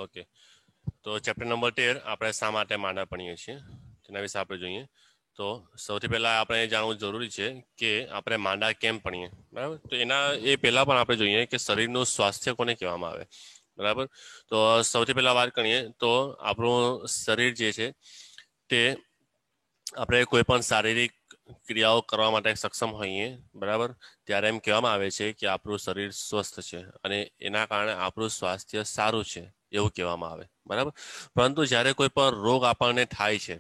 Okay, તો chapter number 13 આપણે શા માટે માંદા પડીએ છીએ તેના વિશે આપણે જોઈએ. તો સૌથી પહેલા આપણે જાણવું જરૂરી છે કે આપણે માંદા કેમ પડીએ, બરાબર. તો એના એ પહેલા પણ આપણે જોઈએ કે શરીરનું સ્વાસ્થ્ય કોને કહેવામાં આવે, બરાબર. તો સૌથી પહેલા વાત કરીએ તો આપણું શરીર જે છે તે આપણે કોઈ પણ શારીરિક ક્રિયાઓ કરવા માટે સક્ષમ હોઈએ, બરાબર, ત્યારે એમ કહેવામાં આવે છે કે આપણું શરીર સ્વસ્થ છે અને એના કારણે આપણું સ્વાસ્થ્ય સારું છે એવું કહેવામાં આવે, બરાબર. પરંતુ જ્યારે કોઈ પણ રોગ આપણને થાય છે,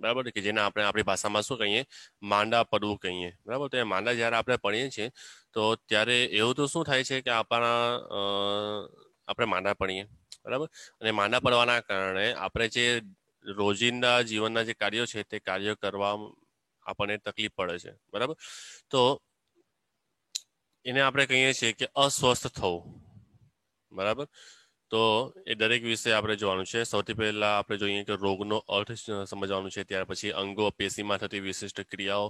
બરાબર, કે જેને આપણે આપણી ભાષામાં શું કહીએ, માંદા પડવું કહીએ, બરાબર. તો એ માંદા જ્યારે આપણે પડીએ છીએ તો ત્યારે એવું તો શું થાય છે કે આપણે માંદા પડીએ, બરાબર. અને માંદા પડવાના કારણે આપણે જે રોજિંદા જીવનના જે કાર્યો છે તે કાર્યો કરવા આપણને તકલીફ પડે છે, બરાબર. તો એને આપણે કહીએ છીએ કે અસ્વસ્થ થવું, બરાબર. તો એ દરેક વિશે આપણે જોવાનું છે. સૌથી પહેલા આપણે જોઈએ કે રોગનો અર્થ સમજવાનું છે, ત્યાર પછી અંગો પેશીમાં થતી વિશિષ્ટ ક્રિયાઓ,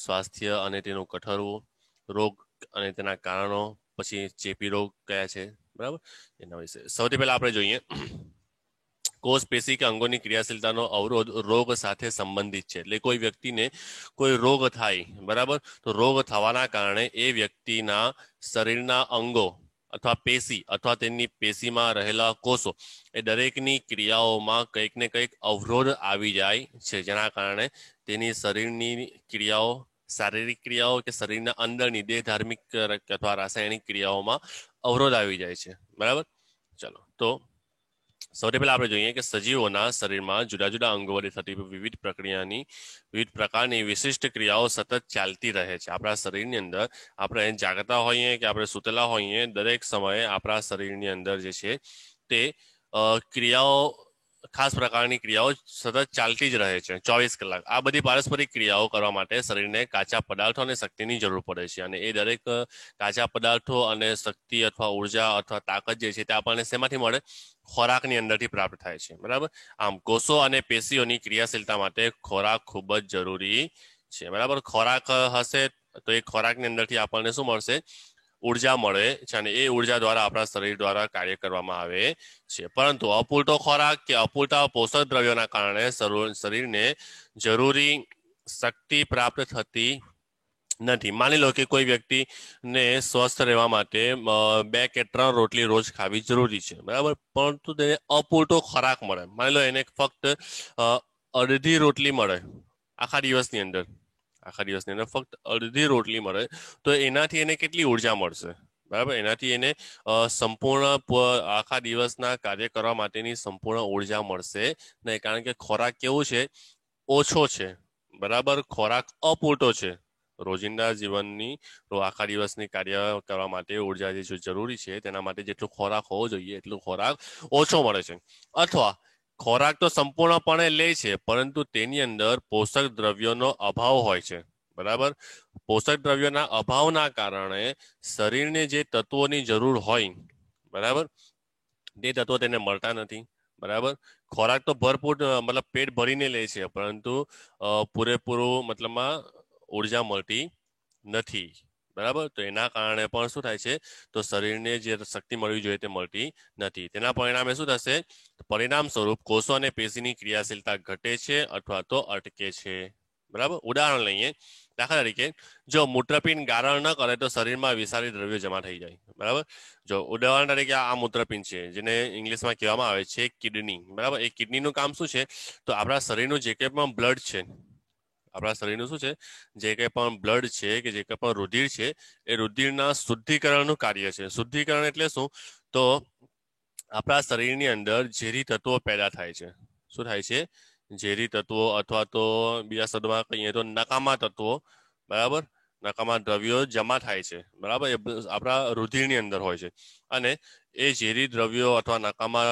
સ્વાસ્થ્ય અને તેનું કઠરવું, રોગ અને તેના કારણો, પછી ચેપી રોગ કયા છે, બરાબર, એના વિશે સૌથી પહેલા આપણે જોઈએ કોષ પેશી કે અંગોની ક્રિયાશીલતાનો અવરોધ રોગ સાથે સંબંધિત છે. એટલે કોઈ વ્યક્તિને કોઈ રોગ થાય, બરાબર, તો રોગ થવાના કારણે એ વ્યક્તિના શરીરના અંગો અથવા પેશી અથવા તેની પેશીમાં રહેલા કોષો એ દરેકની ક્રિયાઓમાં કંઈક ને કંઈક અવરોધ આવી જાય છે, જેના કારણે તેની શરીરની ક્રિયાઓ, શારીરિક ક્રિયાઓ કે શરીરના અંદરની ધાર્મિક અથવા રાસાયણિક ક્રિયાઓમાં અવરોધ આવી જાય છે, બરાબર. ચલો, તો સૌથી પહેલા આપણે જોઈએ કે સજીવોના શરીરમાં જુદા જુદા અંગો વડે થતી વિવિધ પ્રકારની વિશિષ્ટ ક્રિયાઓ સતત ચાલતી રહે છે. આપણા શરીરની અંદર આપણે જાગતા હોઈએ કે આપણે સૂતેલા હોઈએ, દરેક સમયે આપણા શરીરની અંદર જે છે તે ક્રિયાઓ, ખાસ પ્રકારની ક્રિયાઓ સતત ચાલતી જ રહે છે 24 કલાક. આ બધી પારસ્પરિક ક્રિયાઓ કરવા માટે શરીરને કાચા પદાર્થો અને શક્તિની જરૂર પડે છે, અને એ દરેક કાચા પદાર્થો અને શક્તિ અથવા ઉર્જા અથવા તાકાત જે છે તે આપણને શેમાંથી મળે, ખોરાકની અંદરથી પ્રાપ્ત થાય છે, બરાબર. આમ કોષો અને પેશીઓની ક્રિયાશીલતા માટે ખોરાક ખૂબ જ જરૂરી છે, બરાબર. ખોરાક હશે તો એ ખોરાકની અંદરથી આપણને શું મળશે, ઉર્જા મળે છે, અને એ ઉર્જા દ્વારા આપણા શરીર દ્વારા કાર્ય કરવામાં આવે છે. પરંતુ અપૂરતો ખોરાક કે અપૂરતા પોષક દ્રવ્યોના કારણે શરીરને જરૂરી શક્તિ પ્રાપ્ત થતી નથી. માની લો કે કોઈ વ્યક્તિને સ્વસ્થ રહેવા માટે 2 કે 3 રોટલી રોજ ખાવી જરૂરી છે, બરાબર, પરંતુ તેને અપૂરતો ખોરાક મળે. માની લો એને ફક્ત અડધી રોટલી મળે આખા દિવસની અંદર ફક્ત અડધી રોટલી મળે, તો એનાથી એને કેટલી ઉર્જા મળશે, બરાબર. એનાથી એને સંપૂર્ણ આખા દિવસના કાર્ય કરવા માટેની સંપૂર્ણ ઉર્જા મળશે નહીં, કારણ કે ખોરાક કેવું છે, ઓછો છે, બરાબર. ખોરાક અપૂરતો છે. રોજિંદા જીવનની આખા દિવસની કાર્ય કરવા માટે ઉર્જા જે જરૂરી છે તેના માટે જેટલો ખોરાક હોવો જોઈએ એટલો ખોરાક ઓછો મળે છે. અથવા ખોરાક તો સંપૂર્ણપણે લે છે, પરંતુ તેની અંદર પોષક દ્રવ્યોનો અભાવ હોય છે, બરાબર. પોષક દ્રવ્યોના અભાવના કારણે શરીરને જે તત્વોની જરૂર હોય, બરાબર, તે તત્વો તેને મળતા નથી, બરાબર. ખોરાક તો ભરપૂર મતલબ પેટ ભરીને લે છે, પરંતુ પૂરેપૂરું મતલબમાં ઉર્જા મળતી નથી, બરાબર. તો એના કારણે પણ શું થાય છે, તો શરીરને જે શક્તિ મળવી જોઈએ તે મળતી નથી. તેના પરિણામે શું થશે, પરિણામ સ્વરૂપ કોષો અને પેશીની ક્રિયાશીલતા ઘટે છે અથવા તો અટકે છે, બરાબર. ઉદાહરણ લઈએ, દાખલા તરીકે જો મૂત્રપિંડ ગારણ ન કરે તો શરીરમાં વિષારી દ્રવ્યો જમા થઈ જાય, બરાબર. જો ઉદાહરણ તરીકે આ મૂત્રપિંડ છે, જેને ઇંગ્લિશમાં કહેવામાં આવે છે કિડની, બરાબર. એ કિડનીનું કામ શું છે, તો આપણા શરીરનું જે કંઈ પણ બ્લડ છે, આપણા શરીરનું શું છે, જે કંઈ પણ બ્લડ છે કે જે કંઈ પણ રુધિર છે, એ રુધિરના શુદ્ધિકરણનું કાર્ય છે. શુદ્ધિકરણ એટલે શું, તો આપણા શરીરની અંદર ઝેરી તત્વો પેદા થાય છે. શું થાય છે, ઝેરી તત્વો, અથવા તો બીજા શબ્દમાં કહીએ તો નકામા તત્વો, બરાબર, નકામા દ્રવ્યો જમા થાય છે, બરાબર. એ આપણા રુધિરની અંદર હોય છે, અને એ ઝેરી દ્રવ્યો અથવા નકામા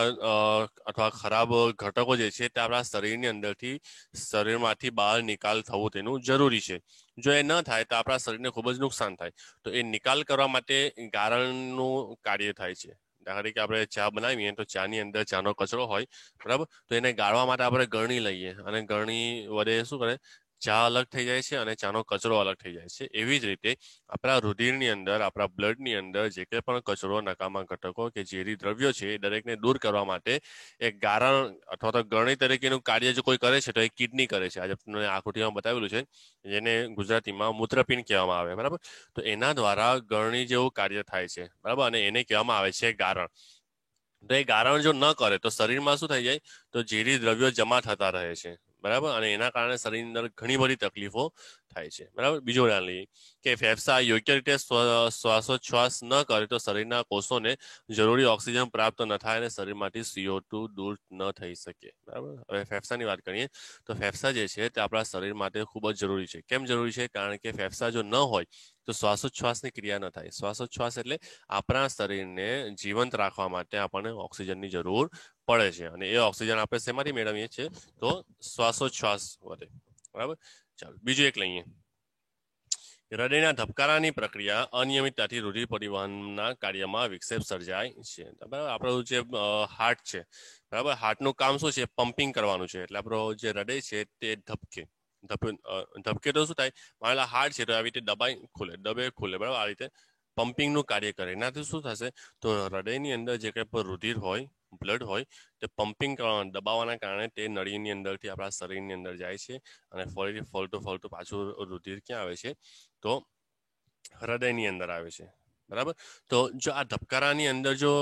અથવા ખરાબ ઘટકો જે છે તે આપણા શરીરની અંદરથી શરીરમાંથી બહાર નિકાલ થવું તેનું જરૂરી છે. જો એ ન થાય તો આપણા શરીરને ખૂબ જ નુકસાન થાય. તો એ નિકાલ કરવા માટે ગારણનું કાર્ય થાય છે. દાખલા તરીકે આપણે ચા બનાવીએ તો ચાની અંદર ચાનો કચરો હોય, બરાબર, તો એને ગાળવા માટે આપણે ગરણી લઈએ, અને ગરણી વડે શું કરે, ચા અલગ થઈ જાય છે અને ચાનો કચરો અલગ થઈ જાય છે. એવી જ રીતે આપણા રુધિરની અંદર, આપણા બ્લડની અંદર જે કંઈ પણ કચરો, નકામા ઘટકો કે ઝેરી દ્રવ્યો છે એ દરેકને દૂર કરવા માટે એક ગારણ અથવા તો ગરણી તરીકેનું કાર્ય જો કોઈ કરે છે તો એ કિડની કરે છે. આજે તમને આકૃતિમાં બતાવેલું છે, જેને ગુજરાતીમાં મૂત્રપિંડ કહેવામાં આવે, બરાબર. તો એના દ્વારા ગરણી જેવું કાર્ય થાય છે, બરાબર, અને એને કહેવામાં આવે છે ગારણ. તો એ ગારણ જો ન કરે તો શરીરમાં શું થઈ જાય, તો ઝેરી દ્રવ્યો જમા થતા રહે છે, બરાબર, અને એના કારણે શરીરની અંદર ઘણી બધી તકલીફો થાય છે, બરાબર. બીજું ઉદાહરણ લઈએ કે ફેફસા યોગ્ય રીતે શ્વાસોચ્છ્વાસ ન કરે તો શરીરના કોષોને જરૂરી ઓક્સિજન પ્રાપ્ત ન થાય અને શરીરમાંથી CO2 દૂર ન થઈ શકે, બરાબર. હવે ફેફસાની વાત કરીએ તો ફેફસા જે છે તે આપણા શરીર માટે ખૂબ જ જરૂરી છે. કેમ જરૂરી છે? કારણ કે ફેફસા જો ન હોય તો શ્વાસોચ્છ્વાસની ક્રિયા ન થાય. શ્વાસોચ્છ્વાસ એટલે આપણા શરીરને જીવંત રાખવા માટે આપણને ઓક્સિજનની જરૂર પડે છે, અને એ ઓક્સિજન આપણે શેમાંથી મેળવીએ છીએ? તો શ્વાસોચ્છ્વાસ વડે, બરાબર. ચાલો બીજું એક લઈએ. હૃદયના ધબકારાની પ્રક્રિયા અનિયમિતતાથી રુધિર પરિવહનના કાર્યમાં વિક્ષેપ સર્જાય છે, બરાબર. આપણું જે હાર્ટ છે, બરાબર, હાર્ટનું કામ શું છે? પમ્પિંગ કરવાનું છે. એટલે આપણો જે હૃદય છે તે ધબકે. ધબકે તો શું થાય? મારેલા હાર્ટ છે તો આવી રીતે દબાઈ ખુલે, દબે ખુલે, બરાબર. આ રીતે પમ્પિંગનું કાર્ય કરે. એનાથી શું થશે? તો હૃદયની અંદર જે કંઈ પણ રુધિર હોય, બ્લડ હોય, તે પમ્પિંગ દબાવવાના કારણે તે નળીની અંદરથી આપણા શરીરની અંદર જાય છે, અને ફરીથી ફલતું ફલતું પાછું રુધિર ક્યાં આવે છે? તો હૃદયની અંદર આવે છે, બરાબર. તો જો આ ધબકારાની અંદર જો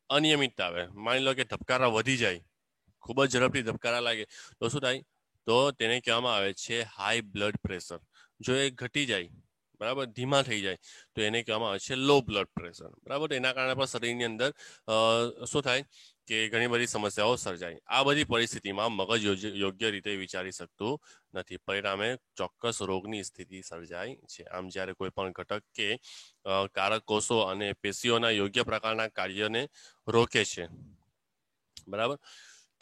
અનિયમિતતા આવે, માની લો કે ધબકારા વધી જાય, ખૂબ જ ઝડપથી ધબકારા લાગે, તો શું થાય? તો તેને કહેવામાં આવે છે હાઈ બ્લડ પ્રેશર. જો એ ઘટી જાય, બરાબર, ધીમા થઈ જાય, તો એને કહેવામાં આવે છે લો બ્લડ પ્રેશર, બરાબર. એના કારણે પણ શરીરની અંદર શું થાય કે ઘણી બધી સમસ્યાઓ સર્જાય. આ બધી પરિસ્થિતિમાં મગજ યોગ્ય રીતે વિચારી શકતું નથી, પરિણામે ચોક્કસ રોગની સ્થિતિ સર્જાય છે. આમ જ્યારે કોઈ પણ ઘટક કે કારક કોષો અને પેશીઓના યોગ્ય પ્રકારના કાર્યને રોકે છે, બરાબર,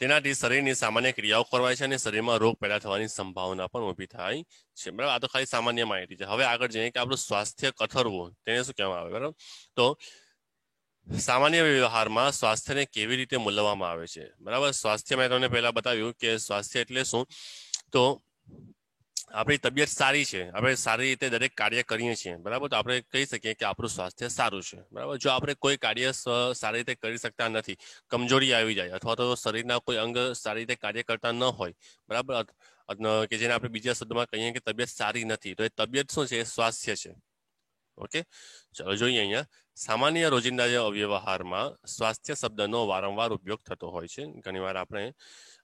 તેનાથી શરીરની સામાન્ય ક્રિયાઓ ખોરવાય છે અને શરીરમાં રોગ પેદા થવાની સંભાવના પણ ઊભી થાય છે, બરાબર. આ તો ખાલી સામાન્ય માહિતી છે. હવે આગળ જઈએ કે આપણું સ્વાસ્થ્ય કથરવું, તેને શું કહેવામાં આવે, બરાબર. તો સામાન્ય વ્યવહારમાં સ્વાસ્થ્યને કેવી રીતે મૂલવવામાં આવે છે, બરાબર. સ્વાસ્થ્ય મેં તમને પહેલા બતાવ્યું કે સ્વાસ્થ્ય એટલે શું? તો આપણી તબિયત સારી છે, આપણે સારી રીતે દરેક કાર્ય કરીએ છીએ, બરાબર, તો આપણે કહી શકીએ કે આપણું સ્વાસ્થ્ય સારું છે, બરાબર. જો આપણે કોઈ કાર્ય સારી રીતે કરી શકતા નથી, કમજોરી આવી જાય, અથવા તો શરીરના કોઈ અંગ સારી રીતે કાર્ય કરતા ન હોય, બરાબર, કે જેને આપણે બીજા શબ્દમાં કહીએ કે તબિયત સારી નથી, તો એ તબિયત શું છે? એ સ્વાસ્થ્ય છે. ઓકે, ચલો જોઈએ અહીંયા. સામાન્ય રોજિંદા વ્યવહારમાં સ્વાસ્થ્ય શબ્દનો વારંવાર ઉપયોગ થતો હોય છે. ઘણીવાર આપણે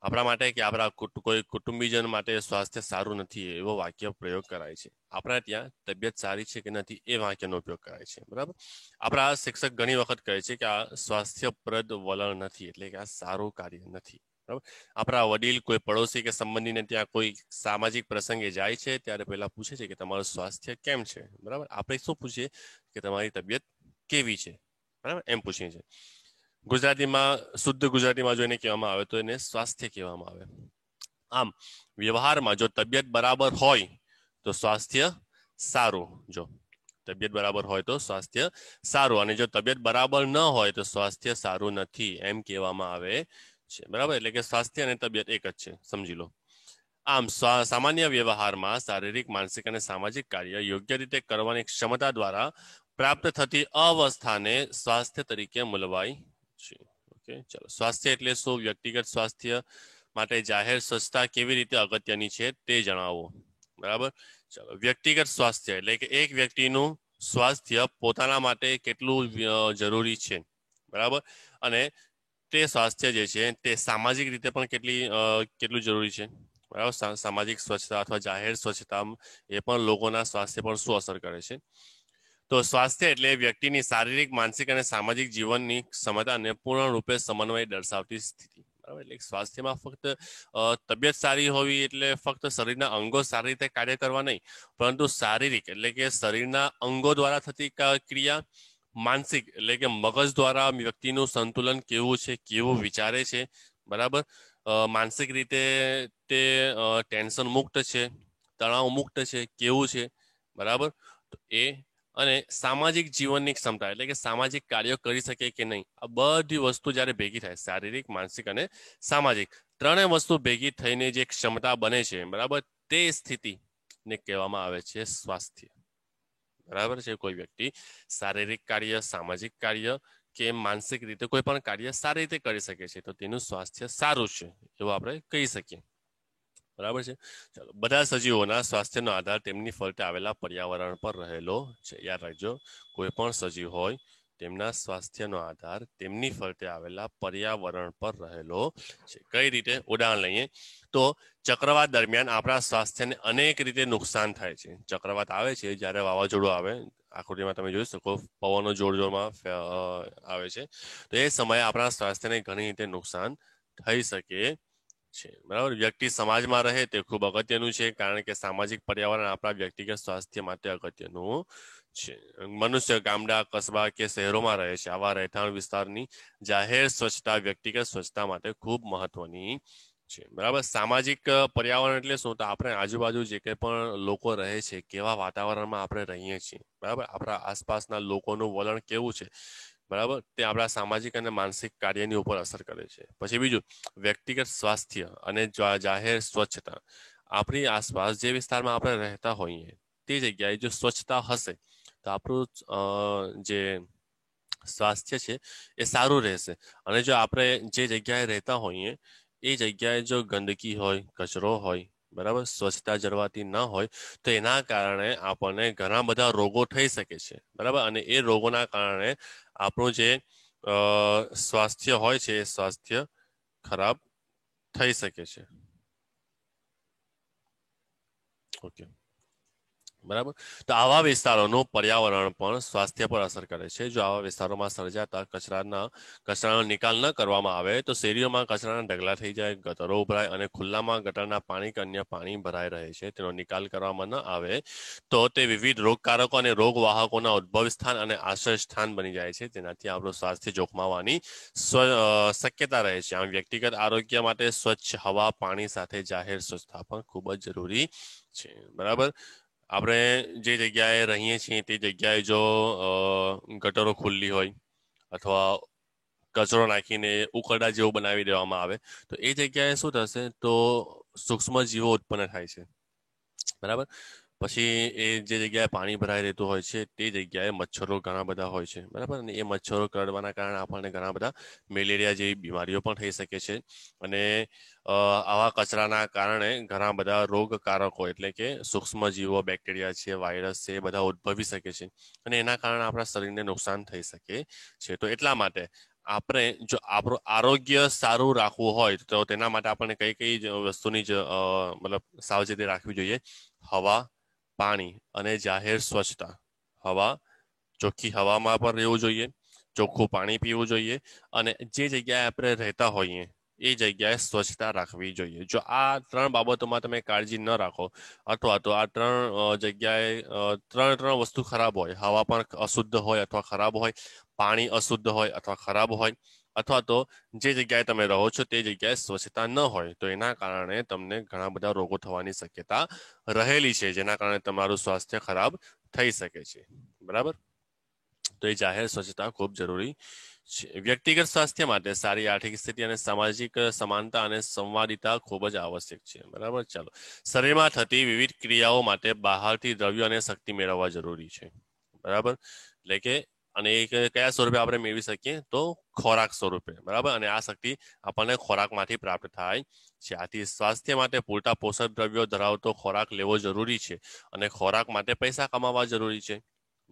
આપણા માટે કે આપણા કોઈ કુટુંબીજન માટે સ્વાસ્થ્ય સારું નથી એવો વાક્ય પ્રયોગ કરાય છે. આપણા ત્યાં તબિયત સારી છે કે નથી એ વાક્યનો ઉપયોગ કરાય છે, બરાબર. આપણા શિક્ષક ઘણી વખત કહે છે કે આ સ્વાસ્થ્યપ્રદ વલણ નથી, એટલે કે આ સારું કાર્ય નથી, બરાબર. આપણા વડીલ કોઈ પડોશી કે સંબંધીને ત્યાં કોઈ સામાજિક પ્રસંગે જાય છે ત્યારે પહેલા પૂછે છે કે તમારું સ્વાસ્થ્ય કેમ છે, બરાબર. આપણે શું પૂછીએ કે તમારી તબિયત કેવી છે, બરાબર, એમ પૂછીએ છીએ. ગુજરાતીમાં, શુદ્ધ ગુજરાતીમાં જો એને કહેવામાં આવે તો એને સ્વાસ્થ્ય કહેવામાં આવે. આમ વ્યવહારમાં જો તબિયત બરાબર હોય તો સ્વાસ્થ્ય સારું, જો તબિયત બરાબર હોય તો સ્વાસ્થ્ય સારું, અને જો તબિયત બરાબર ન હોય તો સ્વાસ્થ્ય સારું નથી, એમ કહેવામાં આવે છે, બરાબર. એટલે કે સ્વાસ્થ્ય અને તબિયત એક જ છે, સમજી લો. આમ સામાન્ય વ્યવહારમાં શારીરિક, માનસિક અને સામાજિક કાર્ય યોગ્ય રીતે કરવાની ક્ષમતા દ્વારા પ્રાપ્ત થતી અવસ્થાને સ્વાસ્થ્ય તરીકે મૂલવાય છે. ઓકે, ચલો. સ્વાસ્થ્ય એટલે શું? વ્યક્તિગત સ્વાસ્થ્ય માટે જાહેર સ્વચ્છતા કેવી રીતે અગત્યની છે તે જણાવો, બરાબર. ચલો, વ્યક્તિગત સ્વાસ્થ્ય એટલે કે એક વ્યક્તિનું સ્વાસ્થ્ય પોતાના માટે કેટલું જરૂરી છે, બરાબર, અને તે સ્વાસ્થ્ય જે છે તે સામાજિક રીતે પણ કેટલું જરૂરી છે, બરાબર. સામાજિક સ્વચ્છતા અથવા જાહેર સ્વચ્છતા એ પણ લોકોના સ્વાસ્થ્ય પર શું અસર કરે છે. તો સ્વાસ્થ્ય એટલે વ્યક્તિની શારીરિક, માનસિક અને સામાજિક જીવનની ક્ષમતાને પૂર્ણરૂપે સમન્વય દર્શાવતી સ્થિતિ, બરાબર. એટલે સ્વાસ્થ્યમાં ફક્ત તબિયત સારી હોવી એટલે ફક્ત શરીરના અંગો સારી રીતે કાર્ય કરવા નહીં, પરંતુ શારીરિક એટલે કે શરીરના અંગો દ્વારા થતી ક્રિયા, માનસિક એટલે કે મગજ દ્વારા વ્યક્તિનું સંતુલન કેવું છે, કેવું વિચારે છે, બરાબર, માનસિક રીતે તે ટેન્શન મુક્ત છે, તણાવ મુક્ત છે, કેવું છે, બરાબર. તો એ અને સામાજિક જીવનની ક્ષમતા એટલે કે સામાજિક કાર્યો કરી શકે કે નહીં, આ બધી વસ્તુ જ્યારે ભેગી થાય, શારીરિક, માનસિક અને સામાજિક ત્રણેય વસ્તુ ભેગી થઈને જે ક્ષમતા બને છે, બરાબર, તે સ્થિતિને કહેવામાં આવે છે સ્વાસ્થ્ય. બરાબર છે. કોઈ વ્યક્તિ શારીરિક કાર્ય, સામાજિક કાર્ય કે માનસિક રીતે કોઈ પણ કાર્ય સારી રીતે કરી શકે છે તો તેનું સ્વાસ્થ્ય સારું છે એવું આપણે કહી શકીએ. બરાબર છે. ચાલો, બધા સજીવોના સ્વાસ્થ્યનો આધાર તેમની ફરતે આવેલા પર્યાવરણ પર રહેલો છે. યાદ રાખજો, કોઈ પણ સજીવ હોય તેમના સ્વાસ્થ્યનો આધાર તેમની ફરતે આવેલા પર્યાવરણ પર રહેલો છે. કઈ રીતે? ઉદાહરણ લઈએ તો ચક્રવાત દરમિયાન આપણા સ્વાસ્થ્યને અનેક રીતે નુકસાન થાય છે. ચક્રવાત આવે છે જ્યારે વાવાઝોડું આવે, આકૃતિમાં તમે જોઈ શકો પવનો જોરજોરમાં આવે છે, તો એ સમયે આપણા સ્વાસ્થ્યને ઘણી રીતે નુકસાન થઈ શકે છે. બરાબર. વ્યક્તિ સમાજમાં રહે તે ખૂબ અગત્યનું છે, કારણ કે સામાજિક પર્યાવરણ આપણા વ્યક્તિગત સ્વાસ્થ્ય માટે અગત્યનું છે. મનુષ્ય ગામડા, કસ્બા કે શહેરોમાં રહે છે. આવા રહેઠાણ વિસ્તારની જાહેર સ્વચ્છતા વ્યક્તિગત સ્વચ્છતા માટે ખૂબ મહત્વની છે. બરાબર. સામાજિક પર્યાવરણ એટલે શું? તો આપણે આજુબાજુ જે કંઈ પણ લોકો રહે છે, કેવા વાતાવરણમાં આપણે રહીએ છીએ, બરાબર, આપણા આસપાસના લોકોનું વલણ કેવું છે, બરાબર, તે આપણા સામાજિક અને માનસિક કાર્યની ઉપર અસર કરે છે. પછી બીજું, વ્યક્તિગત સ્વાસ્થ્ય અને જાહેર સ્વચ્છતા. આપણી આસપાસ જે વિસ્તારમાં આપણે રહેતા હોઈએ તે જગ્યાએ જો સ્વચ્છતા હશે તો આપણું જે સ્વાસ્થ્ય છે એ સારું રહેશે. અને જો આપણે જે જગ્યાએ રહેતા હોઈએ એ જગ્યાએ જો ગંદકી હોય, કચરો હોય, બરાબર, સ્વચ્છતા જળવાતી ન હોય તો એના કારણે આપણને ઘણા બધા રોગો થઈ શકે છે. બરાબર. અને એ રોગોના કારણે આપણું જે સ્વાસ્થ્ય હોય છે એ સ્વાસ્થ્ય ખરાબ થઈ શકે છે. ઓકે, બરાબર. તો આવા વિસ્તારોનું પર્યાવરણ પણ સ્વાસ્થ્ય પર અસર કરે છે. જો આવા વિસ્તારોમાં સર્જાતા કચરાનો નિકાલ ન કરવામાં આવે તો શેરીઓમાં કચરાના ઢગલા થઈ જાય, ગટરો ઉભરાય અને ખુલ્લામાં ગટરના પાણી કે અન્ય પાણી ભરાઈ રહે છે. તેનો નિકાલ કરવામાં ન આવે તો તે વિવિધ રોગકારકો અને રોગવાહકોના ઉદ્ભવ સ્થાન અને આશ્રય સ્થાન બની જાય છે. તેનાથી આપણું સ્વાસ્થ્ય જોખમાવાની શક્યતા રહે છે. આમ વ્યક્તિગત આરોગ્ય માટે સ્વચ્છ હવા, પાણી સાથે જાહેર સ્વચ્છતા પણ ખૂબ જ જરૂરી છે. બરાબર. આપણે જે જગ્યાએ રહીએ છીએ તે જગ્યાએ જો ગટરો ખુલ્લી હોય અથવા કચરો નાખીને ઉકરડા જેવું બનાવી દેવામાં આવે તો એ જગ્યાએ શું થશે? તો સૂક્ષ્મ જીવો ઉત્પન્ન થાય છે. બરાબર. પછી એ જે જગ્યાએ પાણી ભરાઈ રહેતું હોય છે તે જગ્યાએ મચ્છરો ઘણા બધા હોય છે. બરાબર. અને એ મચ્છરો કરડવાના કારણે આપણને ઘણા બધા મેલેરિયા જેવી બીમારીઓ પણ થઈ શકે છે. અને આવા કચરાના કારણે ઘણા બધા રોગકારકો એટલે કે સૂક્ષ્મ જીવો, બેક્ટેરિયા છે, વાયરસ છે, એ બધા ઉદ્ભવી શકે છે. અને એના કારણે આપણા શરીરને નુકસાન થઈ શકે છે. તો એટલા માટે આપણે જો આપણું આરોગ્ય સારું રાખવું હોય તો તેના માટે આપણને કઈ કઈ વસ્તુની મતલબ સાવચેતી રાખવી જોઈએ? હવા, પાણી અને જાહેર સ્વચ્છતા. હવા, ચોખ્ખી હવામાં પણ રહેવું જોઈએ, ચોખ્ખું પાણી પીવું જોઈએ અને જે જગ્યાએ આપણે રહેતા હોઈએ એ જગ્યાએ સ્વચ્છતા રાખવી જોઈએ. જો આ 3 બાબતોમાં તમે કાળજી ન રાખો અથવા તો આ 3 જગ્યાએ ત્રણ વસ્તુ ખરાબ હોય, હવા પણ અશુદ્ધ હોય અથવા ખરાબ હોય, પાણી અશુદ્ધ હોય અથવા ખરાબ હોય, અથવા તો જે જગ્યાએ તમે રહો છો તે જગ્યાએ સ્વચ્છતા ન હોય તો એના કારણે તમને ઘણા બધા રોગો થવાની શક્યતા રહેલી છે, જેના કારણે તમારું સ્વાસ્થ્ય ખરાબ થઈ શકે છે. બરાબર. તો એ જાહેર સ્વચ્છતા ખૂબ જરૂરી છે. વ્યક્તિગત સ્વાસ્થ્ય માટે સારી આર્થિક સ્થિતિ અને સામાજિક સમાનતા અને સંવાદિતા ખૂબ જ આવશ્યક છે. બરાબર. ચાલો, શરીરમાં થતી વિવિધ ક્રિયાઓ માટે બહારથી દ્રવ્યો અને શક્તિ મેળવવા જરૂરી છે. બરાબર. એટલે કે અને એ કયા સ્વરૂપે આપણે મેળવી શકીએ? તો ખોરાક સ્વરૂપે. બરાબર. અને આ શક્તિ આપણને ખોરાકમાંથી પ્રાપ્ત થાય છે. આથી સ્વાસ્થ્ય માટે પૂરતા પોષક દ્રવ્યો ધરાવતો ખોરાક લેવો જરૂરી છે અને ખોરાક માટે પૈસા કમાવા જરૂરી છે.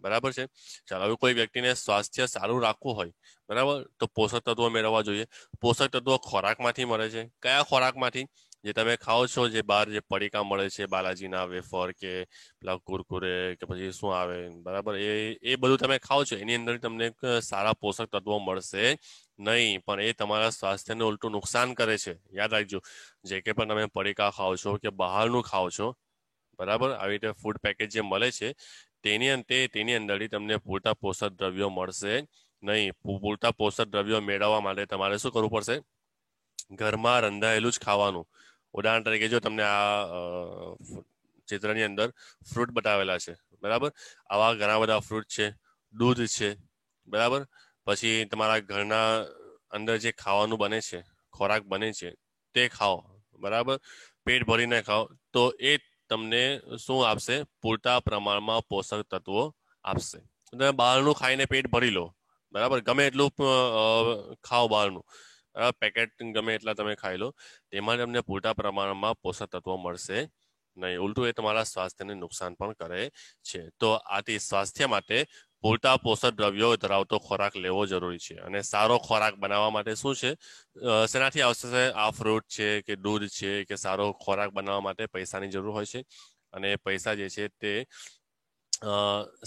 બરાબર છે. ચાલો, હવે કોઈ વ્યક્તિને સ્વાસ્થ્ય સારું રાખવું હોય, બરાબર, તો પોષક તત્વો મેળવવા જોઈએ. પોષક તત્વો ખોરાકમાંથી મળે છે. કયા ખોરાકમાંથી? જે તમે ખાઓ છો, જે બહાર જે પડીકા મળે છે, બાલાજીના વેફર કે પેલા કુરકુરે કે પછી શું આવે, બરાબર, એ બધું તમે ખાઓ છો એની અંદર તમને સારા પોષક તત્વો મળશે નહીં, પણ એ તમારા સ્વાસ્થ્યને ઉલટું નુકસાન કરે છે. યાદ રાખજો, જે કે પણ તમે પડીકા ખાઓ છો કે બહારનું ખાઓ છો, બરાબર, આવી રીતે ફૂડ પેકેજ જે મળે છે તેની અંદરથી તમને પૂરતા પોષક દ્રવ્યો મળશે નહીં. પૂરતા પોષક દ્રવ્યો મેળવવા માટે તમારે શું કરવું પડશે? ઘરમાં રંધાયેલું જ ખાવાનું. ઉદાહરણ તરીકે જો તમને આ ચિત્રની અંદર ફ્રૂટ બતાવેલા છે, બરાબર, આવા ઘણા બધા ફ્રૂટ છે, દૂધ છે, બરાબર, પછી તમારા ઘરના અંદર જે ખાવાનું બને છે, ખોરાક બને છે તે ખાઓ. બરાબર. પેટ ભરીને ખાઓ તો એ તમને શું આપશે? પૂરતા પ્રમાણમાં પોષક તત્વો આપશે. તમે બહારનું ખાઈને પેટ ભરી લો, બરાબર, ગમે એટલું ખાઓ બહારનું, પેકેટ ગમે એટલા તમે ખાઈ લો, તેમાં તમને પૂરતા પ્રમાણમાં પોષક તત્વો મળશે નહીં. ઉલટું એ તમારા સ્વાસ્થ્યને નુકસાન પણ કરે છે. તો આથી સ્વાસ્થ્ય માટે પૂરતા પોષક દ્રવ્યો ધરાવતો ખોરાક લેવો જરૂરી છે. અને સારો ખોરાક બનાવવા માટે શું છે, શેનાથી આવશે? આ ફ્રૂટ છે કે દૂધ છે કે સારો ખોરાક બનાવવા માટે પૈસાની જરૂર હોય છે. અને પૈસા જે છે તે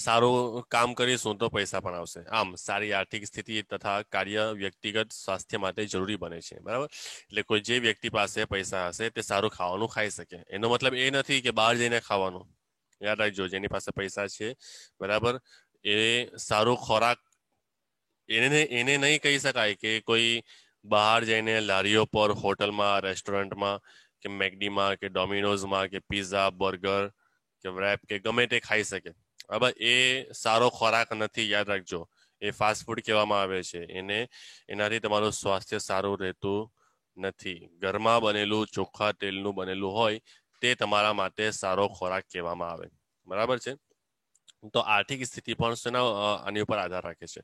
સારું કામ કરીશું તો પૈસા પણ આવશે. આમ સારી આર્થિક સ્થિતિ તથા કાર્ય વ્યક્તિગત સ્વાસ્થ્ય માટે જરૂરી બને છે, બરાબર. એટલે કોઈ જે વ્યક્તિ પાસે પૈસા હશે તે સારું ખાવાનું ખાઈ શકે. એનો મતલબ એ નથી કે બહાર જઈને ખાવાનું. યાદ રાખજો, જેની પાસે પૈસા છે, બરાબર, એ સારું ખોરાક એને નહીં કહી શકાય કે કોઈ બહાર જઈને લારીઓ પર, હોટલમાં, રેસ્ટોરન્ટમાં કે મેકડીમાં કે ડોમિનોઝમાં કે પિઝા, બર્ગર કે રેપ કે ગમે તે ખાઈ શકે. બરાબર, એ સારો ખોરાક નથી. યાદ રાખજો, એ ફાસ્ટ ફૂડ કહેવામાં આવે છે. એનાથી તમારું સ્વાસ્થ્ય સારું રહેતું નથી. ઘરમાં બનેલું ચોખ્ખા તેલનું બનેલું હોય તે તમારા માટે સારો ખોરાક કહેવામાં આવે, બરાબર છે. તો આર્થિક સ્થિતિ પણ આની ઉપર આધાર રાખે છે.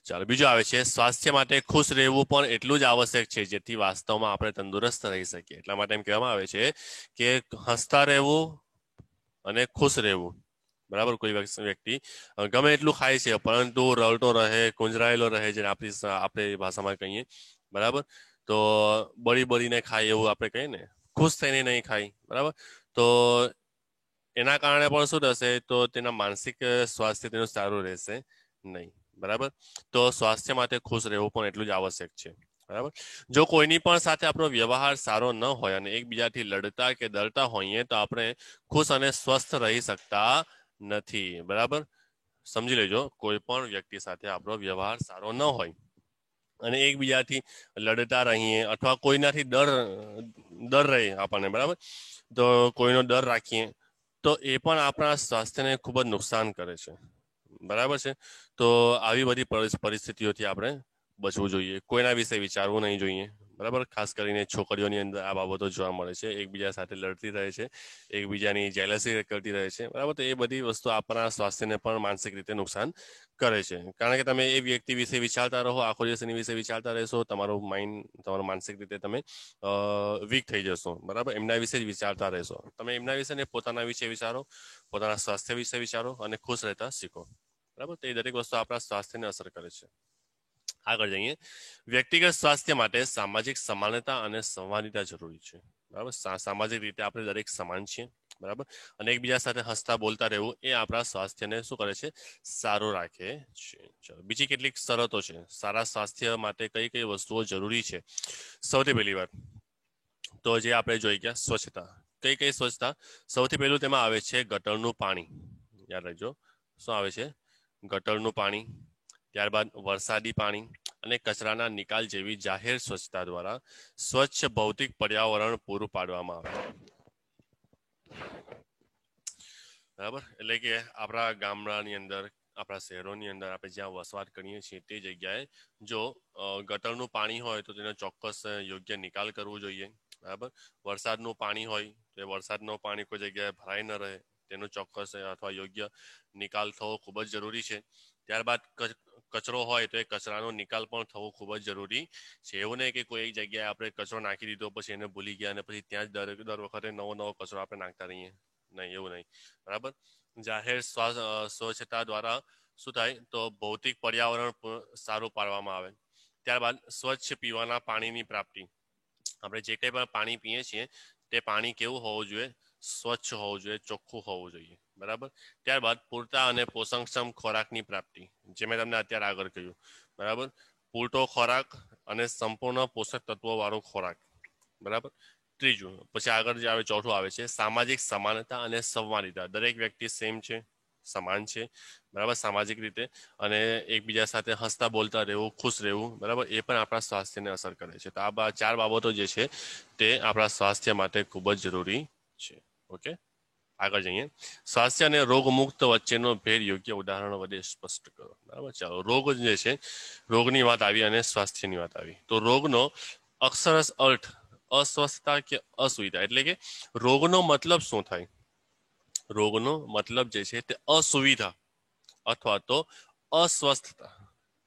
ચાલો, બીજું આવે છે, સ્વાસ્થ્ય માટે ખુશ રહેવું પણ એટલું જ આવશ્યક છે જેથી વાસ્તવમાં આપણે તંદુરસ્ત રહી શકીએ. એટલા માટે એમ કહેવામાં આવે છે કે હસતા રહેવું અને ખુશ રહેવું, બરાબર. કોઈ વ્યક્તિ ગમે એટલું ખાય છે પરંતુ રડતો રહે, કુંજરાયેલો રહે, જેને આપણે ભાષામાં કહીએ, બરાબર, તો બળીને ખાય એવું આપણે કહીએ ને, ખુશ થઈને નહીં ખાય, બરાબર, તો એના કારણે પણ શું થશે? તો તેના માનસિક સ્વાસ્થ્ય તેનું સારું રહેશે નહીં, બરાબર. તો સ્વાસ્થ્ય માટે ખુશ રહેવું પણ એટલું જ આવશ્યક છે, બરાબર. જો કોઈની પણ સાથે આપણો વ્યવહાર સારો ન હોય અને એકબીજાથી લડતા કે ડરતા હોઈએ તો આપણે ખુશ અને સ્વસ્થ રહી શકતા નથી, બરાબર. સમજી લેજો, કોઈ પણ વ્યક્તિ સાથે આપણો વ્યવહાર સારો ન હોય અને એકબીજાથી લડતા રહીએ અથવા કોઈનાથી ડર રહે આપણને, બરાબર, તો કોઈનો ડર રાખીએ તો એ પણ આપણા સ્વાસ્થ્યને ખૂબ જ નુકસાન કરે છે, બરાબર છે. તો આવી બધી પરિસ્થિતિઓથી આપણે બચવું જોઈએ. કોઈના વિશે વિચારવું નહીં જોઈએ, બરાબર. ખાસ કરીને છોકરીઓની અંદર આ બાબતો જોવા મળે છે. એકબીજા સાથે લડતી રહે છે, એકબીજાની જેલસી કરતી રહે છે, બરાબર. તો એ બધી વસ્તુ આપણા સ્વાસ્થ્યને પણ માનસિક રીતે નુકસાન કરે છે. કારણ કે તમે એ વ્યક્તિ વિશે વિચારતા રહો, આખો દિવસ એની વિશે વિચારતા રહેશો, તમારું માઇન્ડ, તમારું માનસિક રીતે તમે વીક થઈ જશો, બરાબર. એમના વિશે જ વિચારતા રહેશો. તમે એમના વિશે ને પોતાના વિશે વિચારો, પોતાના સ્વાસ્થ્ય વિશે વિચારો અને ખુશ રહેતા શીખો, બરાબર. તો એ દરેક વસ્તુ આપણા સ્વાસ્થ્યને અસર કરે છે. આગળ જઈએ, વ્યક્તિગત સ્વાસ્થ્ય માટે સામાજિક સમાનતા અને સંવાદિતા જરૂરી છે, બરાબર. સામાજિક રીતે આપણે દરેક સમાન છીએ, બરાબર, અને એકબીજા સાથે હસતા બોલતા રહેવું એ આપણા સ્વાસ્થ્યને શું કરે છે? સારું રાખે છે. ચલો, બીજી કેટલીક શરતો છે. સારા સ્વાસ્થ્ય માટે કઈ કઈ વસ્તુઓ જરૂરી છે? સૌથી પહેલી વાત તો જે આપણે જોઈ ગયા, સ્વચ્છતા. કઈ સ્વચ્છતા? સૌથી પહેલું તેમાં આવે છે ગટરનું પાણી. યાદ રાખજો, શું આવે છે? ગટરનું પાણી. ત્યારબાદ વરસાદી પાણી અને કચરાના નિકાલ જેવી જાહેર સ્વચ્છતા દ્વારા સ્વચ્છ ભૌતિક પર્યાવરણ પૂરું પાડવામાં આવે, બરાબર. એટલે કે આપણા ગામડાની અંદર, આપણા શહેરોની અંદર આપણે જ્યાં વસવાટ કરીએ છીએ તે જગ્યાએ જો ગટરનું પાણી હોય તો તેનો ચોક્કસ યોગ્ય નિકાલ કરવો જોઈએ, બરાબર. વરસાદનું પાણી હોય તો વરસાદનું પાણી કોઈ જગ્યાએ ભરાઈ ન રહે, તેનો ચોક્કસ અથવા યોગ્ય નિકાલ થવો ખૂબ જ જરૂરી છે. ત્યારબાદ કચરો હોય તો એ કચરાનો નિકાલ પણ થવો ખૂબ જ જરૂરી છે. એવું નહીં કે કોઈ એક જગ્યાએ આપણે કચરો નાખી દીધો પછી એને ભૂલી ગયા અને પછી ત્યાં જ દર વખતે નવો કચરો આપણે નાખતા રહીએ, નહીં, એવું નહીં, બરાબર. જાહેર સ્વચ્છતા દ્વારા શું થાય? તો ભૌતિક પર્યાવરણ સારું પાડવામાં આવે. ત્યારબાદ સ્વચ્છ પીવાના પાણીની પ્રાપ્તિ. આપણે જે કંઈ પણ પાણી પીએ છીએ તે પાણી કેવું હોવું જોઈએ? સ્વચ્છ હોવું જોઈએ, ચોખ્ખું હોવું જોઈએ, બરાબર. ત્યારબાદ પૂરતા અને પોષણક્ષમ ખોરાકની પ્રાપ્તિ, જે મેં તમને અત્યારે આગળ કહ્યું, બરાબર. પૂરતો ખોરાક અને સંપૂર્ણ પોષક તત્વો વાળો ખોરાક, બરાબર. ત્રીજું, પછી આગળ જે આવે ચોથું આવે છે સામાજિક સમાનતા અને સંવાદિતા. દરેક વ્યક્તિ સેમ છે, સમાન છે, બરાબર, સામાજિક રીતે, અને એકબીજા સાથે હસતા બોલતા રહેવું, ખુશ રહેવું, બરાબર, એ પણ આપણા સ્વાસ્થ્યને અસર કરે છે. તો આ ચાર બાબતો જે છે તે આપણા સ્વાસ્થ્ય માટે ખૂબ જ જરૂરી છે. ઓકે, આગળ જઈએ. સ્વાસ્થ્ય અને રોગમુક્ત વચ્ચેનો ભેદ યોગ્ય ઉદાહરણો વડે સ્પષ્ટ કરો, બરાબર. ચાલો, રોગ જે છે, રોગની વાત આવી અને સ્વાસ્થ્યની વાત આવી. તો રોગનો અક્ષરશ અર્થ અસ્વસ્થતા કે અસુવિધા એટલે કે રોગનો મતલબ શું થાય? રોગનો મતલબ જે છે તે અસુવિધા અથવા તો અસ્વસ્થતા.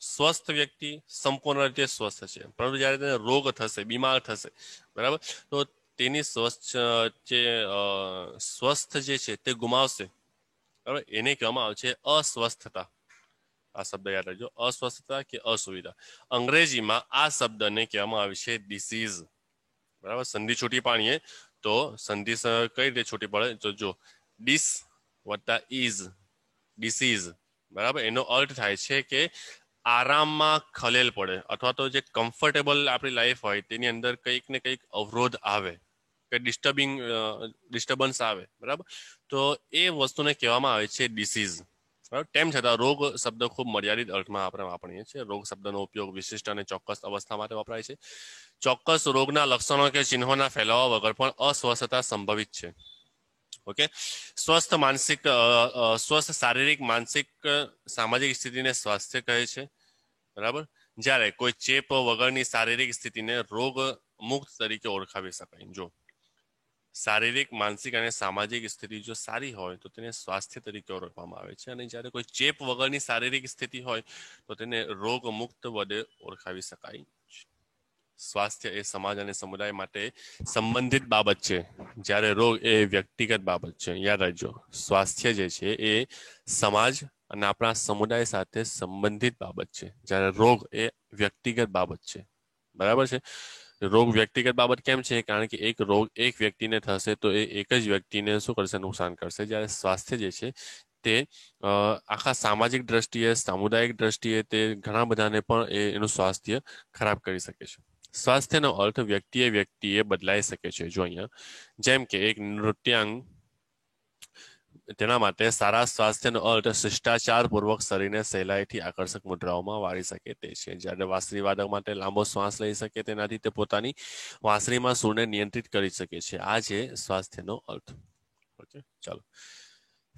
સ્વસ્થ વ્યક્તિ સંપૂર્ણ રીતે સ્વસ્થ છે, પરંતુ જ્યારે તેને રોગ થશે, બીમાર થશે, બરાબર, તો તેની સ્વસ્થ જે છે તે ગુમાવશે, બરાબર, એને કહેવામાં આવે છે અસ્વસ્થતા. આ શબ્દ યાદ રાખજો, અસ્વસ્થતા કે અસુવિધા. અંગ્રેજીમાં આ શબ્દને કહેવામાં આવે છે ડિસીઝ, બરાબર. સંધિ છૂટી પાડીએ તો સંધિ કઈ રીતે છૂટી પડે? તો જો ડિસ વત્તા ઇઝ, ડિસીઝ, બરાબર. એનો અર્થ થાય છે કે આરામમાં ખલેલ પડે અથવા તો જે કમ્ફર્ટેબલ આપણી લાઈફ હોય તેની અંદર કંઈક ને કંઈક અવરોધ આવે, કે ડિસ્ટર્બન્સ આવે, બરાબર. તો એ વસ્તુને કહેવામાં આવે છે ડિસીઝ, બરાબર. તેમ છતાં રોગ શબ્દ ખૂબ મર્યાદિત અર્થમાં આપણે વાપરીએ છીએ. રોગ શબ્દનો ઉપયોગ વિશિષ્ટ અને ચોક્કસ અવસ્થા માટે વપરાય છે. ચોક્કસ રોગના લક્ષણો કે ચિહ્નોના ફેલાવા વગર પણ અસ્વસ્થતા સંભવિત છે. ઓકે. સ્વસ્થ શારીરિક, માનસિક, સામાજિક સ્થિતિને સ્વાસ્થ્ય કહે છે, બરાબર. જ્યારે કોઈ ચેપ વગરની શારીરિક સ્થિતિને રોગ મુક્ત તરીકે ઓળખાવી શકાય. જો શારીરિક, માનસિક અને સામાજિક સ્થિતિ જો સારી હોય તો તેને સ્વાસ્થ્ય તરીકે ઓળખવામાં આવે છે, અને જ્યારે કોઈ ચેપ વગરની શારીરિક સ્થિતિ હોય તો તેને રોગ મુક્ત વડે ઓળખાવી શકાય. સ્વાસ્થ્ય એ સમાજ અને સમુદાય માટે સંબંધિત બાબત છે, જ્યારે રોગ એ વ્યક્તિગત બાબત છે. યાદ રાખજો, સ્વાસ્થ્ય જે છે એ સમાજ અને આપણા સમુદાય સાથે સંબંધિત બાબત છે, જ્યારે રોગ એ વ્યક્તિગત બાબત છે, બરાબર છે. રોગ વ્યક્તિગત બાબત કેમ છે? કારણ કે એક રોગ એક વ્યક્તિને થશે તો એ એક જ વ્યક્તિને શું કરશે? નુકસાન કરશે. જ્યારે સ્વાસ્થ્ય જે છે તે આખા સામાજિક દ્રષ્ટિએ, સામુદાયિક દ્રષ્ટિએ તે ઘણા બધાને પણ એનું સ્વાસ્થ્ય ખરાબ કરી શકે છે. સ્વાસ્થ્યનો અર્થ વ્યક્તિએ બદલાઈ શકે છે. જો અહીંયા જેમ કે એક નૃત્યાંગ, તેના માટે સારા સ્વાસ્થ્યનો અર્થ શિષ્ટાચાર પૂર્વક શરીરને સહેલાઈથી આકર્ષક મુદ્રાઓમાં વાળી શકે તે છે. જ્યારે વાંસળી વાદક માટે લાંબો શ્વાસ લઈ શકે તેનાથી તે પોતાની વાંસળીમાં સૂરને નિયંત્રિત કરી શકે છે. આ છે સ્વાસ્થ્યનો અર્થ. ઓકે, ચાલો.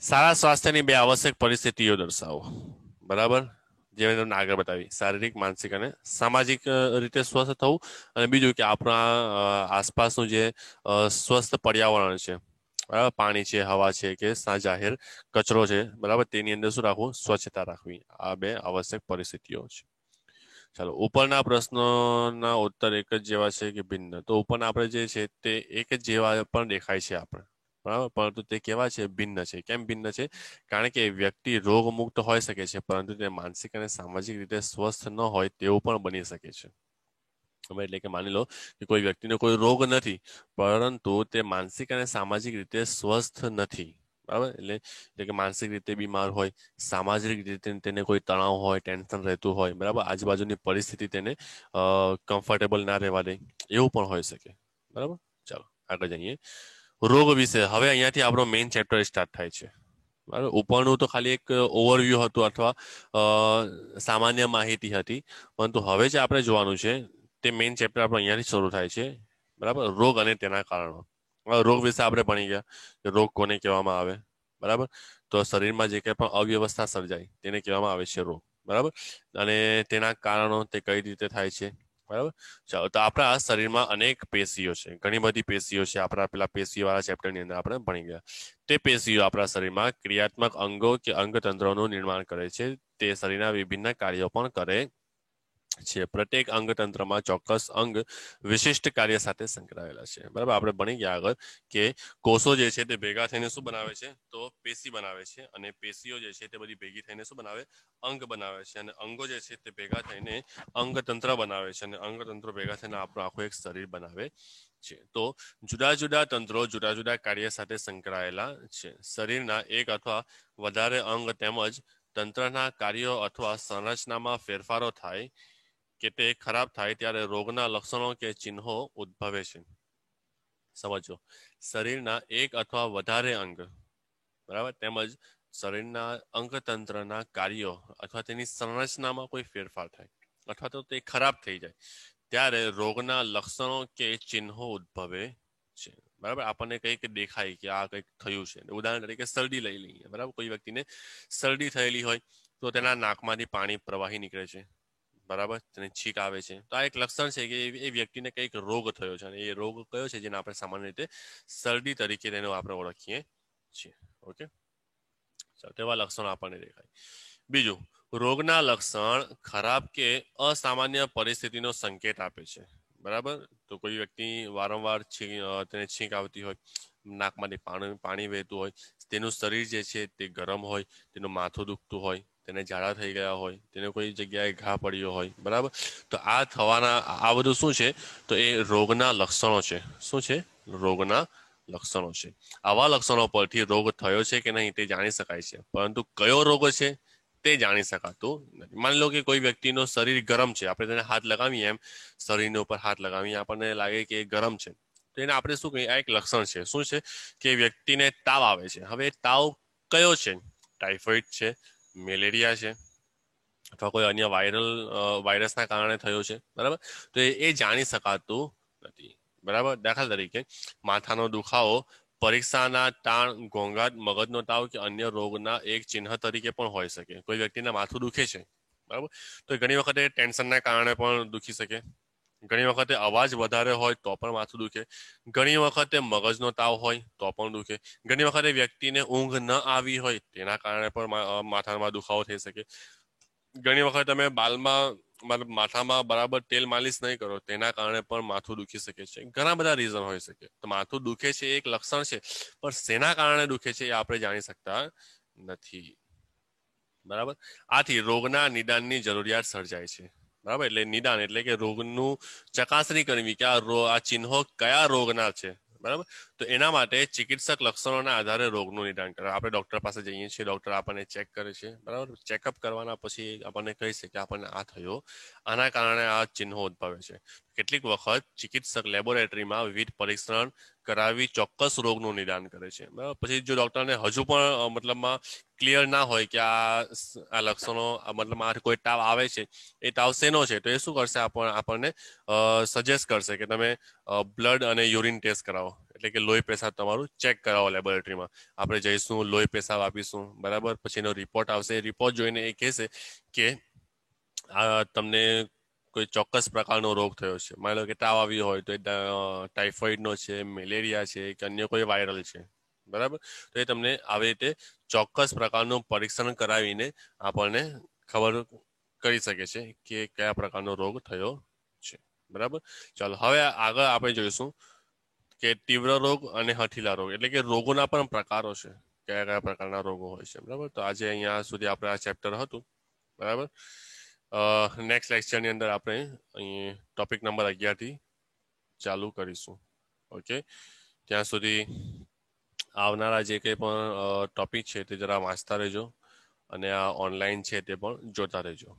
સારા સ્વાસ્થ્યની બે આવશ્યક પરિસ્થિતિઓ દર્શાવો, બરાબર. જે મેં તમને આગળ બતાવી, શારીરિક, માનસિક અને સામાજિક રીતે સ્વસ્થ થવું, અને બીજું કે આપણા આસપાસનું જે સ્વસ્થ પર્યાવરણ છે, બરાબર, પાણી છે, હવા છે કે જાહેર કચરો છે, બરાબર, તેની અંદર શું રાખવું? સ્વચ્છતા રાખવી. આ બે આવશ્યક પરિસ્થિતિઓ છે. ચાલો, ઉપરના પ્રશ્નોના ઉત્તર એક જ જેવા છે કે ભિન્ન? તો ઉપરના આપણે જે છે તે એક જ જેવા પણ દેખાય છે આપણે, બરાબર, પરંતુ તે કેવા છે? ભિન્ન છે. કેમ ભિન્ન છે? કારણ કે વ્યક્તિ રોગમુક્ત હોઈ શકે છે, પરંતુ તે માનસિક અને સામાજિક રીતે સ્વસ્થ ન હોય તેવું પણ બની શકે છે. એટલે કે માની લો કે કોઈ વ્યક્તિને કોઈ રોગ નથી, પરંતુ તે માનસિક અને સામાજિક રીતે સ્વસ્થ નથી, બરાબર. એટલે કે માનસિક રીતે બીમાર હોય, સામાજિક રીતે તેને કોઈ તણાવ હોય, ટેન્શન રહેતું હોય, બરાબર, આજુબાજુની પરિસ્થિતિ તેને કમ્ફર્ટેબલ ના રહેવા દે, એવું પણ હોઈ શકે, બરાબર. ચાલો આગળ જઈએ. રોગ વિશે હવે અહીંયાથી આપણો મેઇન ચેપ્ટર સ્ટાર્ટ થાય છે, બરાબર. ઉપરનું તો ખાલી એક ઓવરવ્યૂ હતું અથવા સામાન્ય માહિતી હતી, પરંતુ હવે જે આપણે જોવાનું છે તે મેઇન ચેપ્ટર આપણો અહીંયાથી શરૂ થાય છે, બરાબર. રોગ અને તેના કારણો. રોગ વિશે આપણે ભણી ગયા કે રોગ કોને કહેવામાં આવે, બરાબર. તો શરીરમાં જે કંઈ પણ અવ્યવસ્થા સર્જાય તેને કહેવામાં આવે છે રોગ, બરાબર. અને તેના કારણો તે કઈ રીતે થાય છે, બરાબર. ચાલો, તો આપણા શરીરમાં અનેક પેશીઓ છે, ઘણી બધી પેશીઓ છે. આપણા પેલા પેશીવાળા ચેપ્ટરની અંદર આપણે ભણી ગયા. તે પેશીઓ આપણા શરીરમાં ક્રિયાત્મક અંગો કે અંગતંત્રોનું નિર્માણ કરે છે. તે શરીરના વિભિન્ન કાર્યો પણ કરે છે. પ્રત્યેક અંગતંત્રમાં ચોક્કસ અંગ વિશિષ્ટ કાર્ય સાથે સંકળાયેલા છે, બરાબર. આપણે ભણી ગયા આગળ કે કોષો જે છે તે ભેગા થઈને શું બનાવે છે? તો પેશી બનાવે છે, અને પેશીઓ જે છે તે બધી ભેગી થઈને શું બનાવે? અંગ બનાવે છે, અને અંગો જે છે તે ભેગા થઈને અંગતંત્ર બનાવે છે, અને અંગતંત્રો ભેગા થઈને આપણું આખું એક શરીર બનાવે છે. તો જુદા જુદા તંત્રો જુદા જુદા કાર્ય સાથે સંકળાયેલા છે. શરીરના એક અથવા વધારે અંગ તેમજ તંત્રના કાર્યો અથવા સંરચનામાં ફેરફારો થાય કે તે ખરાબ થાય ત્યારે રોગના લક્ષણો કે ચિહ્નો ઉદ્ભવે છે. સમજો, શરીરના એક અથવા વધારે અંગ, બરાબર, તેમજ શરીરના અંગતંત્રના કાર્યો અથવા તેની સંરચનામાં કોઈ ફેરફાર થાય અથવા તો તે ખરાબ થઈ જાય ત્યારે રોગના લક્ષણો કે ચિહ્નો ઉદ્ભવે છે, બરાબર. આપણને કંઈક દેખાય કે આ કંઈક થયું છે. ઉદાહરણ તરીકે શરદી લઈ લઈએ, બરાબર. કોઈ વ્યક્તિને શરદી થયેલી હોય તો તેના નાકમાંથી પાણી પ્રવાહી નીકળે છે, બરાબર, તેને છીંક આવે છે, તો આ એક લક્ષણ છે કે એ વ્યક્તિને કંઈક રોગ થયો છે, અને એ રોગ કયો છે જેને આપણે સામાન્ય રીતે શરદી તરીકે તેનો આપણે ઓળખીએ છીએ. ઓકે, તેવા લક્ષણો આપણને દેખાય. બીજું, રોગના લક્ષણ ખરાબ કે અસામાન્ય પરિસ્થિતિનો સંકેત આપે છે. બરાબર, તો કોઈ વ્યક્તિ વારંવાર તેને છીંક આવતી હોય, નાકમાંથી પાણી વહેતું હોય, તેનું શરીર જે છે તે ગરમ હોય, તેનું માથું દુખતું હોય, તેને ઝાડા થઈ ગયા હોય, તેને કોઈ જગ્યાએ ઘા પડ્યો હોય, બરાબર, તો આ થવાના આ બધું શું છે, તો એ રોગના લક્ષણો છે. શું છે? રોગના લક્ષણો છે. આવા લક્ષણો પરથી રોગ થયો છે કે નહીં તે જાણી શકાય છે, પરંતુ કયો રોગ છે તે જાણી શકાતું નથી. માની લો કે કોઈ વ્યક્તિનું શરીર ગરમ છે, આપણે તેને હાથ લગાવીએ, એમ શરીરના ઉપર હાથ લગાવીએ, આપણને લાગે કે ગરમ છે, તો એને આપણે શું કહીએ? આ એક લક્ષણ છે. શું છે? કે વ્યક્તિને તાવ આવે છે. હવે તાવ કયો છે? ટાઇફોઇડ છે, મેલેરિયા છે, અથવા કોઈ અન્ય વાયરસના કારણે થયો છે, બરાબર, તો એ જાણી શકાતું નથી. બરાબર, દાખલા તરીકે માથાનો દુખાવો પરીક્ષાના તાણ, ઘોંઘાટ, મગજનો તાવ કે અન્ય રોગના એક ચિહ્ન તરીકે પણ હોઈ શકે. કોઈ વ્યક્તિને માથું દુખે છે, બરાબર, તો ઘણી વખતે ટેન્શનના કારણે પણ દુખી શકે, ઘણી વખતે અવાજ વધારે હોય તો પણ માથું દુખે, ઘણી વખતે મગજનો તાવ હોય તો પણ દુખે, ઘણી વખતે વ્યક્તિને ઊંઘ ન આવી હોય તેના કારણે પણ માથામાં દુખાવો થઈ શકે, ઘણી વખત તમે માથામાં બરાબર તેલ માલિશ નહીં કરો તેના કારણે પણ માથું દુખી શકે છે. ઘણા બધા રીઝન હોઈ શકે. તો માથું દુખે છે એક લક્ષણ છે, પણ શેના કારણે દુખે છે એ આપણે જાણી શકતા નથી. બરાબર, આથી રોગના નિદાનની જરૂરિયાત સર્જાય છે. બરાબર, એટલે નિદાન એટલે કે રોગનું ચકાસણી કરવી કે આ ચિહ્નો કયા રોગના છે. બરાબર, તો એના માટે ચિકિત્સક લક્ષણોના આધારે રોગનું નિદાન કરે. આપણે ડોક્ટર પાસે જઈએ છીએ, ડોક્ટર આપણને ચેક કરે છે, બરાબર, ચેકઅપ કરવાના પછી આપણને કહી છે કે આપણને આ થયો, આના કારણે આ ચિહ્નો ઉદ્ભવે છે. કેટલીક વખત ચિકિત્સક લેબોરેટરીમાં વિવિધ પરીક્ષણ કરાવી ચોક્કસ રોગનું નિદાન કરે છે. બરાબર, પછી જો ડોક્ટરને હજુ પણ મતલબમાં ક્લિયર ના હોય કે આ લક્ષણો મતલબ આ કોઈ તાવ આવે છે, એ તાવ શેનો છે, તો એ શું કરશે? આપણને સજેસ્ટ કરશે કે તમે બ્લડ અને યુરિન ટેસ્ટ કરાવો, એટલે કે લોહી પેશાબ તમારું ચેક કરાવો લેબોરેટરીમાં. આપણે જઈશું, લોહી પેશાબ આપીશું, બરાબર, પછી એનો રિપોર્ટ આવશે. રિપોર્ટ જોઈને એ કહેશે કે આ તમને કોઈ ચોક્કસ પ્રકારનો રોગ થયો છે. માની લો કે તાવ આવ્યો હોય તો એ ટાઇફોઇડનો છે, મેલેરિયા છે કે અન્ય કોઈ વાયરલ છે, બરાબર, તો એ તમને આવી રીતે ચોક્કસ પ્રકારનું પરીક્ષણ કરાવીને આપણને ખબર કરી શકે છે કે કયા પ્રકારનો રોગ થયો છે. બરાબર, ચાલો હવે આગળ આપણે જોઈશું કે તીવ્ર રોગ અને હઠીલા રોગ, એટલે કે રોગોના પણ પ્રકારો છે, કયા કયા પ્રકારના રોગો હોય છે. બરાબર, તો આજે અહીંયા સુધી આપણે આ ચેપ્ટર હતું. બરાબર, નેક્સ્ટ લેક્ચરની અંદર આપણે અહીં ટોપિક નંબર 11 થી ચાલુ કરીશું. ઓકે, ત્યાં સુધી આવનારા જે કંઈ પણ ટોપિક છે તે જરા વાંચતા રહેજો, અને આ ઓનલાઈન છે તે પણ જોતા રહેજો.